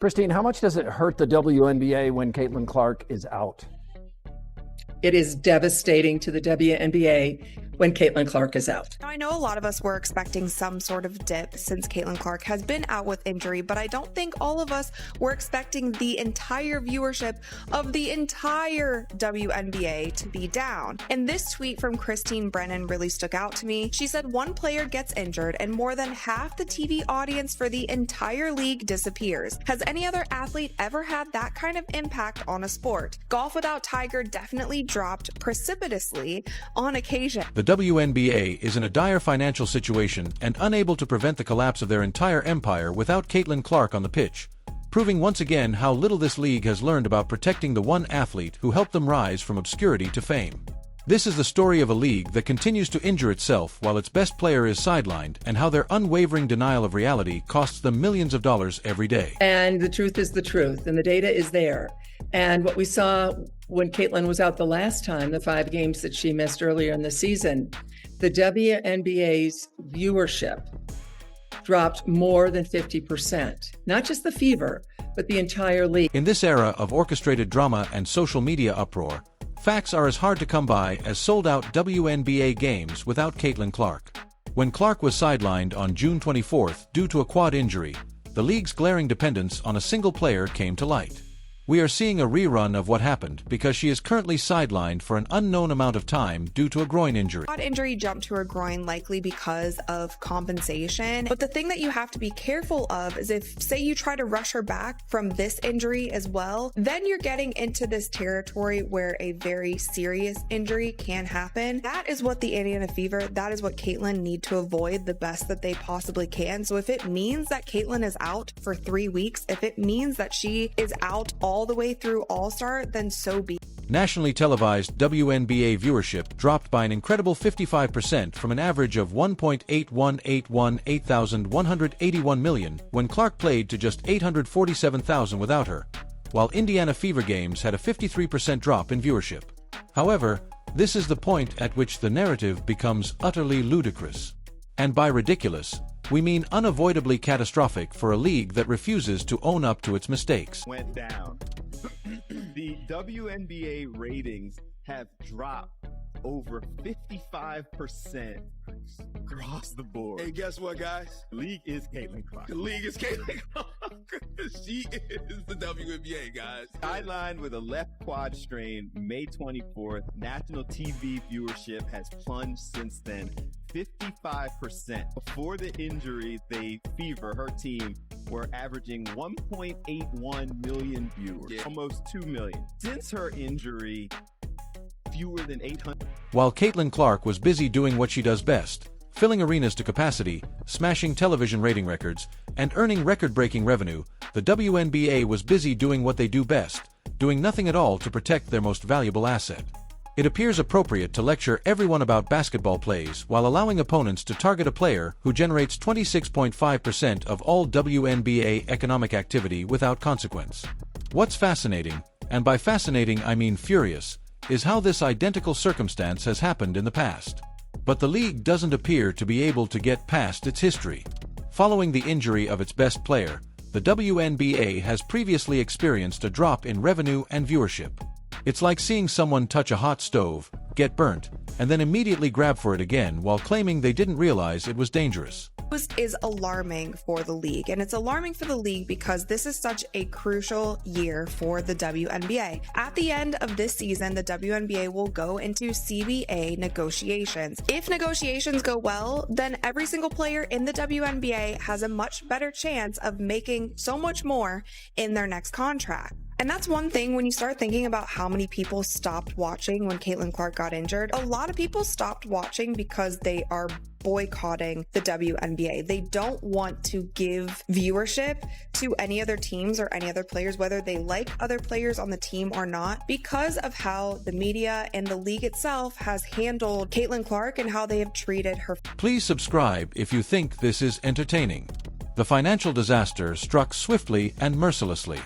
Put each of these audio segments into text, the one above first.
Christine, how much does it hurt the WNBA when Caitlin Clark is out? It is devastating to the WNBA when Caitlin Clark is out. Now, I know a lot of us were expecting some sort of dip since Caitlin Clark has been out with injury, but I don't think all of us were expecting the entire viewership of the entire WNBA to be down. And this tweet from Christine Brennan really stuck out to me. She said one player gets injured and more than half the TV audience for the entire league disappears. Has any other athlete ever had that kind of impact on a sport? Golf without Tiger definitely dropped precipitously on occasion. The WNBA is in a dire financial situation and unable to prevent the collapse of their entire empire without Caitlin Clark on the pitch, proving once again how little this league has learned about protecting the one athlete who helped them rise from obscurity to fame. This is the story of a league that continues to injure itself while its best player is sidelined, and how their unwavering denial of reality costs them millions of dollars every day. And the truth is the truth, and the data is there. And what we saw when Caitlin was out the last time, the 5 games that she missed earlier in the season, the WNBA's viewership dropped more than 50%. Not just the Fever, but the entire league. In this era of orchestrated drama and social media uproar, facts are as hard to come by as sold-out WNBA games without Caitlin Clark. When Clark was sidelined on June 24th due to a quad injury, the league's glaring dependence on a single player came to light. We are seeing a rerun of what happened because she is currently sidelined for an unknown amount of time due to a groin injury. Quad injury jumped to her groin likely because of compensation. But the thing that you have to be careful of is if, say, you try to rush her back from this injury as well, then you're getting into this territory where a very serious injury can happen. That is what the Indiana Fever, that is what Caitlin need to avoid the best that they possibly can. So if it means that Caitlin is out for 3 weeks, if it means that she is out all the way through All-Star, then so be it. Nationally televised WNBA viewership dropped by an incredible 55% from an average of 1.8181 million when Clark played to just 847,000 without her, while Indiana Fever games had a 53% drop in viewership. However, this is the point at which the narrative becomes utterly ludicrous. And by ridiculous, we mean unavoidably catastrophic for a league that refuses to own up to its mistakes. Went down. The WNBA ratings have dropped over 55% across the board. Hey, guess what, guys? The league is Caitlin Clark. The league is Caitlin Clark. She is the WNBA, guys. Sidelined with a left quad strain May 24th. National TV viewership has plunged since then 55%. Before the injury, the Fever, her team, were averaging 1.81 million viewers, almost 2 million. Since her injury, fewer than 800. While Caitlin Clark was busy doing what she does best, filling arenas to capacity, smashing television rating records, and earning record-breaking revenue, the WNBA was busy doing what they do best, doing nothing at all to protect their most valuable asset. It appears appropriate to lecture everyone about basketball plays while allowing opponents to target a player who generates 26.5% of all WNBA economic activity without consequence. What's fascinating, and by fascinating I mean furious, is how this identical circumstance has happened in the past. But the league doesn't appear to be able to get past its history. Following the injury of its best player, the WNBA has previously experienced a drop in revenue and viewership. It's like seeing someone touch a hot stove, get burnt, and then immediately grab for it again while claiming they didn't realize it was dangerous. This is alarming for the league, and it's alarming for the league because this is such a crucial year for the WNBA. At the end of this season, the WNBA will go into CBA negotiations. If negotiations go well, then every single player in the WNBA has a much better chance of making so much more in their next contract. And that's one thing when you start thinking about how many people stopped watching when Caitlin Clark got injured. A lot of people stopped watching because they are boycotting the WNBA. They don't want to give viewership to any other teams or any other players, whether they like other players on the team or not, because of how the media and the league itself has handled Caitlin Clark and how they have treated her. Please subscribe if you think this is entertaining. The financial disaster struck swiftly and mercilessly.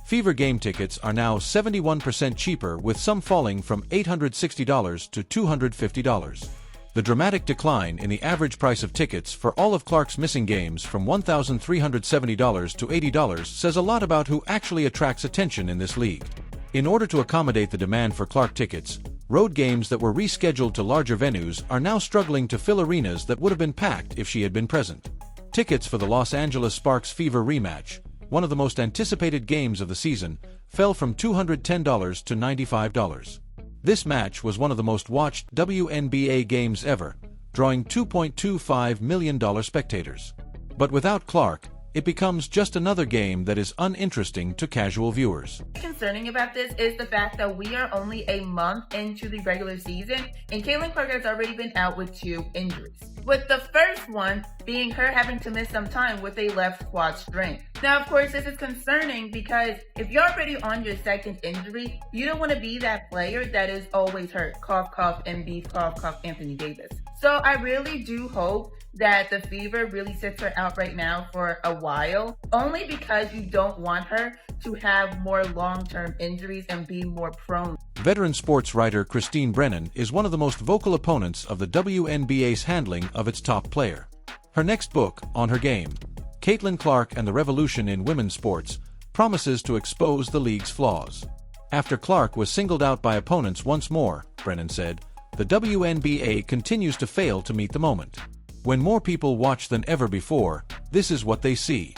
Fever game tickets are now 71% cheaper, with some falling from $860 to $250. The dramatic decline in the average price of tickets for all of Clark's missing games from $1,370 to $80 says a lot about who actually attracts attention in this league. In order to accommodate the demand for Clark tickets, road games that were rescheduled to larger venues are now struggling to fill arenas that would have been packed if she had been present. Tickets for the Los Angeles Sparks Fever rematch, one of the most anticipated games of the season, fell from $210 to $95. This match was one of the most watched WNBA games ever, drawing 2.25 million spectators. But without Clark, it becomes just another game that is uninteresting to casual viewers. Concerning about this is the fact that we are only a month into the regular season, and Caitlin Clark has already been out with 2 injuries, with the first one being her having to miss some time with a left quad strain. Now, of course, this is concerning because if you're already on your second injury, you don't want to be that player that is always hurt. Cough, cough, Embiid, cough, cough, Anthony Davis. So I really do hope that the Fever really sits her out right now for a while, only because you don't want her to have more long-term injuries and be more prone. Veteran sports writer Christine Brennan is one of the most vocal opponents of the WNBA's handling of its top player. Her next book, On Her Game, Caitlin Clark and the Revolution in Women's Sports, promises to expose the league's flaws. After Clark was singled out by opponents once more, Brennan said, the WNBA continues to fail to meet the moment. When more people watch than ever before, this is what they see.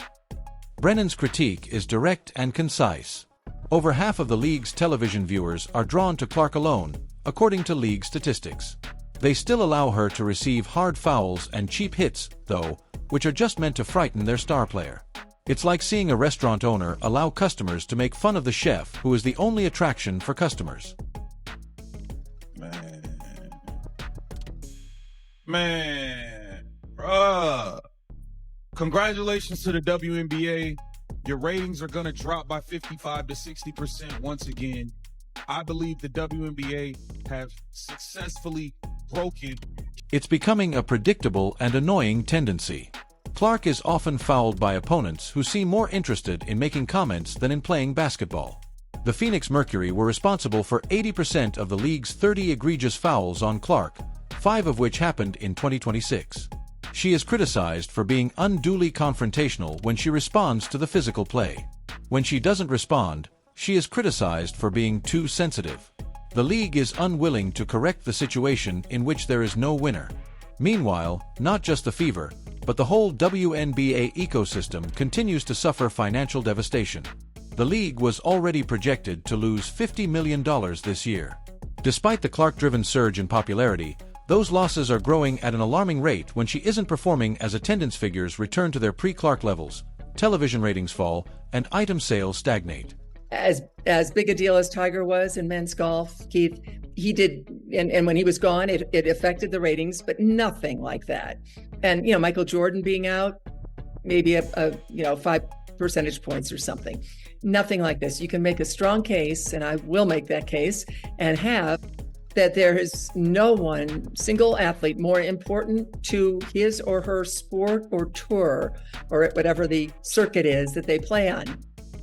Brennan's critique is direct and concise. Over half of the league's television viewers are drawn to Clark alone, according to league statistics. They still allow her to receive hard fouls and cheap hits, though, which are just meant to frighten their star player. It's like seeing a restaurant owner allow customers to make fun of the chef who is the only attraction for customers. Man, bruh. Congratulations to the WNBA. Your ratings are going to drop by 55 to 60% once again. I believe the WNBA have successfully broken. It's becoming a predictable and annoying tendency. Clark is often fouled by opponents who seem more interested in making comments than in playing basketball. The Phoenix Mercury were responsible for 80% of the league's 30 egregious fouls on Clark, 5 of which happened in 2026. She is criticized for being unduly confrontational when she responds to the physical play. When she doesn't respond, she is criticized for being too sensitive. The league is unwilling to correct the situation in which there is no winner. Meanwhile, not just the Fever, but the whole WNBA ecosystem continues to suffer financial devastation. The league was already projected to lose $50 million this year. Despite the Clark-driven surge in popularity, those losses are growing at an alarming rate when she isn't performing as attendance figures return to their pre-Clark levels, television ratings fall, and item sales stagnate. As big a deal as Tiger was in men's golf, Keith, he did, and when he was gone, it affected the ratings, but nothing like that. And, Michael Jordan being out, maybe a 5 percentage points or something. Nothing like this. You can make a strong case, and I will make that case, and have that there is no one single athlete more important to his or her sport or tour or whatever the circuit is that they play on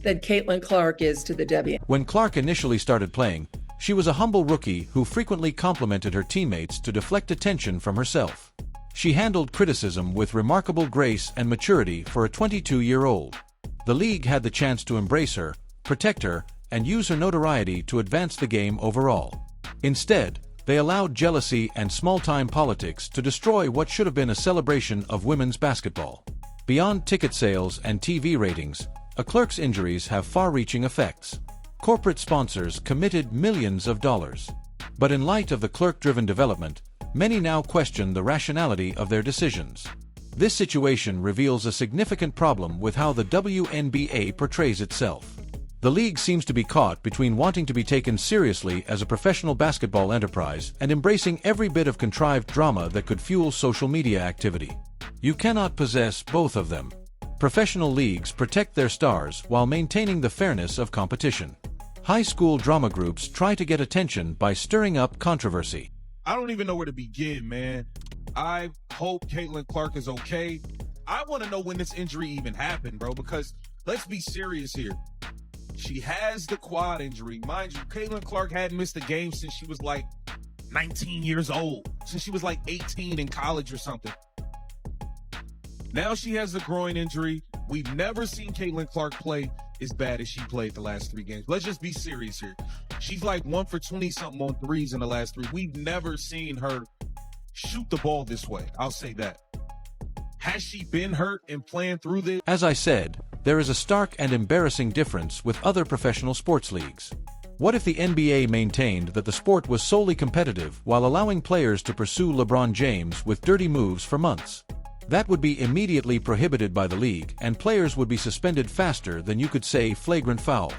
than Caitlin Clark is to the W. When Clark initially started playing, she was a humble rookie who frequently complimented her teammates to deflect attention from herself. She handled criticism with remarkable grace and maturity for a 22-year-old. The league had the chance to embrace her, protect her, and use her notoriety to advance the game overall. Instead, they allowed jealousy and small-time politics to destroy what should have been a celebration of women's basketball. Beyond ticket sales and TV ratings, a Clark's injuries have far-reaching effects. Corporate sponsors committed millions of dollars. But in light of the Clark-driven development, many now question the rationality of their decisions. This situation reveals a significant problem with how the WNBA portrays itself. The league seems to be caught between wanting to be taken seriously as a professional basketball enterprise and embracing every bit of contrived drama that could fuel social media activity. You cannot possess both of them. Professional leagues protect their stars while maintaining the fairness of competition. High school drama groups try to get attention by stirring up controversy. I don't even know where to begin, man. I hope Caitlin Clark is okay. I want to know when this injury even happened, bro, because let's be serious here. She has the quad injury. Mind you, Caitlin Clark hadn't missed a game since she was like 19 years old. since she was like 18 in college or something. Now she has a groin injury. We've never seen Caitlin Clark play as bad as she played the last 3 games. Let's just be serious here. She's like 1 for 20-something on threes in the last 3. We've never seen her shoot the ball this way. I'll say that. Has she been hurt and playing through this? As I said, there is a stark and embarrassing difference with other professional sports leagues. What if the NBA maintained that the sport was solely competitive while allowing players to pursue LeBron James with dirty moves for months? That would be immediately prohibited by the league, and players would be suspended faster than you could say flagrant foul.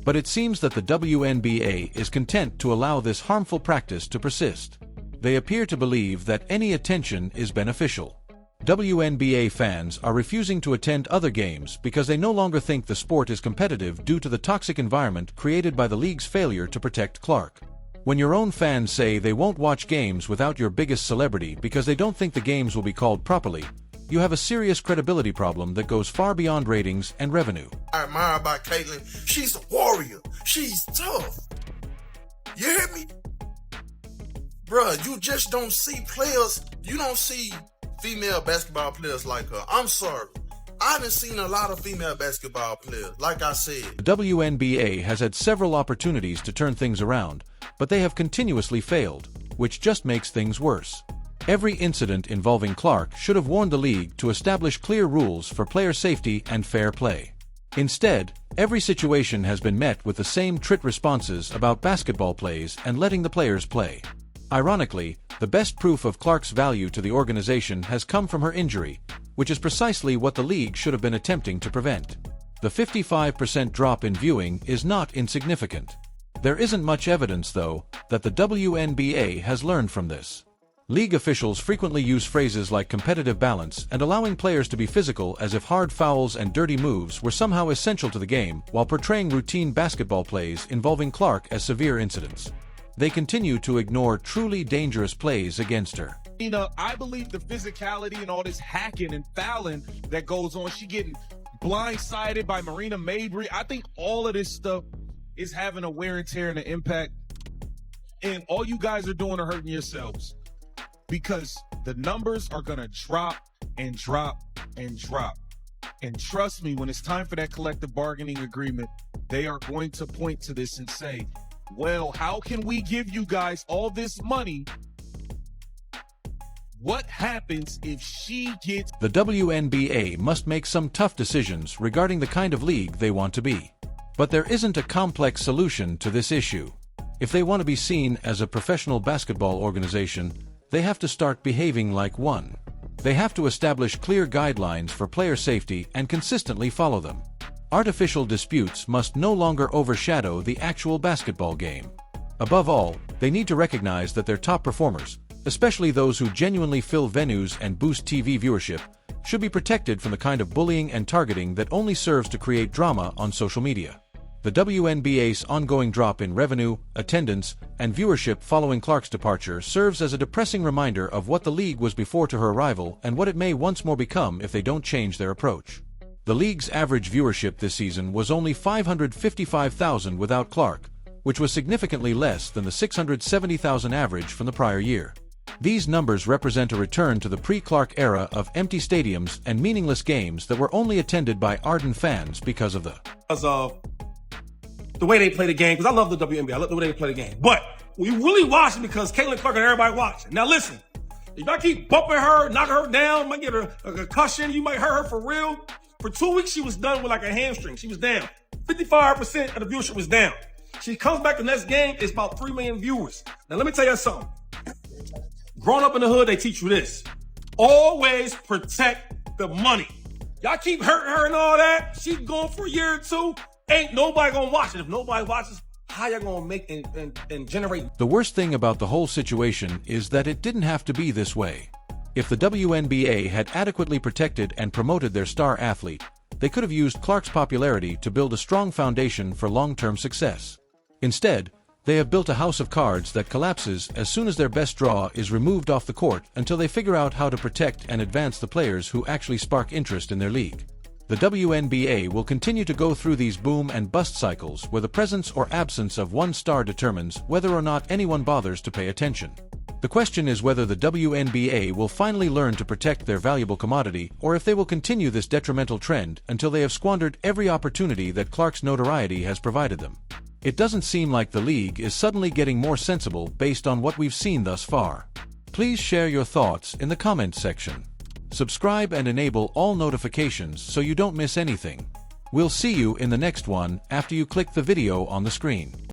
But it seems that the WNBA is content to allow this harmful practice to persist. They appear to believe that any attention is beneficial. WNBA fans are refusing to attend other games because they no longer think the sport is competitive due to the toxic environment created by the league's failure to protect Clark. When your own fans say they won't watch games without your biggest celebrity because they don't think the games will be called properly, you have a serious credibility problem that goes far beyond ratings and revenue. I admire about Caitlin. She's a warrior. She's tough. You hear me? Bruh, you just don't see players. You don't see female basketball players like her. I'm sorry. I haven't seen a lot of female basketball players, like I said. The WNBA has had several opportunities to turn things around, but they have continuously failed, which just makes things worse. Every incident involving Clark should have warned the league to establish clear rules for player safety and fair play. Instead, every situation has been met with the same trite responses about basketball plays and letting the players play. Ironically, the best proof of Clark's value to the organization has come from her injury, which is precisely what the league should have been attempting to prevent. The 55% drop in viewing is not insignificant. There isn't much evidence, though, that the WNBA has learned from this. League officials frequently use phrases like competitive balance and allowing players to be physical as if hard fouls and dirty moves were somehow essential to the game, while portraying routine basketball plays involving Clark as severe incidents. They continue to ignore truly dangerous plays against her. You know, I believe the physicality and all this hacking and fouling that goes on, she getting blindsided by Marina Mabrey. I think all of this stuff is having a wear and tear and an impact. And all you guys are doing are hurting yourselves, because the numbers are going to drop and drop and drop. And trust me, when it's time for that collective bargaining agreement, they are going to point to this and say, well, how can we give you guys all this money? What happens if she gets... The WNBA must make some tough decisions regarding the kind of league they want to be. But there isn't a complex solution to this issue. If they want to be seen as a professional basketball organization, they have to start behaving like one. They have to establish clear guidelines for player safety and consistently follow them. Artificial disputes must no longer overshadow the actual basketball game. Above all, they need to recognize that their top performers, especially those who genuinely fill venues and boost TV viewership, should be protected from the kind of bullying and targeting that only serves to create drama on social media. The WNBA's ongoing drop in revenue, attendance, and viewership following Clark's departure serves as a depressing reminder of what the league was before to her arrival and what it may once more become if they don't change their approach. The league's average viewership this season was only 555,000 without Clark, which was significantly less than the 670,000 average from the prior year. These numbers represent a return to the pre-Clark era of empty stadiums and meaningless games that were only attended by ardent fans because of the way they play the game, because I love the WNBA. I love the way they play the game. But we really watch it because Caitlin Clark and everybody watching. Now listen, if I keep bumping her, knocking her down, might get her a concussion, you might hurt her for real. For 2 weeks, she was done with like a hamstring. She was down. 55% of the viewership was down. She comes back the next game, it's about 3 million viewers. Now let me tell you something. Growing up in the hood, they teach you this. Always protect the money. Y'all keep hurting her and all that. She's going for a year or two. Ain't nobody gonna watch it. If nobody watches, how y'all gonna make and generate? The worst thing about the whole situation is that it didn't have to be this way. If the WNBA had adequately protected and promoted their star athlete, they could have used Clark's popularity to build a strong foundation for long-term success. Instead, they have built a house of cards that collapses as soon as their best draw is removed off the court until they figure out how to protect and advance the players who actually spark interest in their league. The WNBA will continue to go through these boom and bust cycles where the presence or absence of one star determines whether or not anyone bothers to pay attention. The question is whether the WNBA will finally learn to protect their valuable commodity, or if they will continue this detrimental trend until they have squandered every opportunity that Clark's notoriety has provided them. It doesn't seem like the league is suddenly getting more sensible based on what we've seen thus far. Please share your thoughts in the comments section. Subscribe and enable all notifications so you don't miss anything. We'll see you in the next one after you click the video on the screen.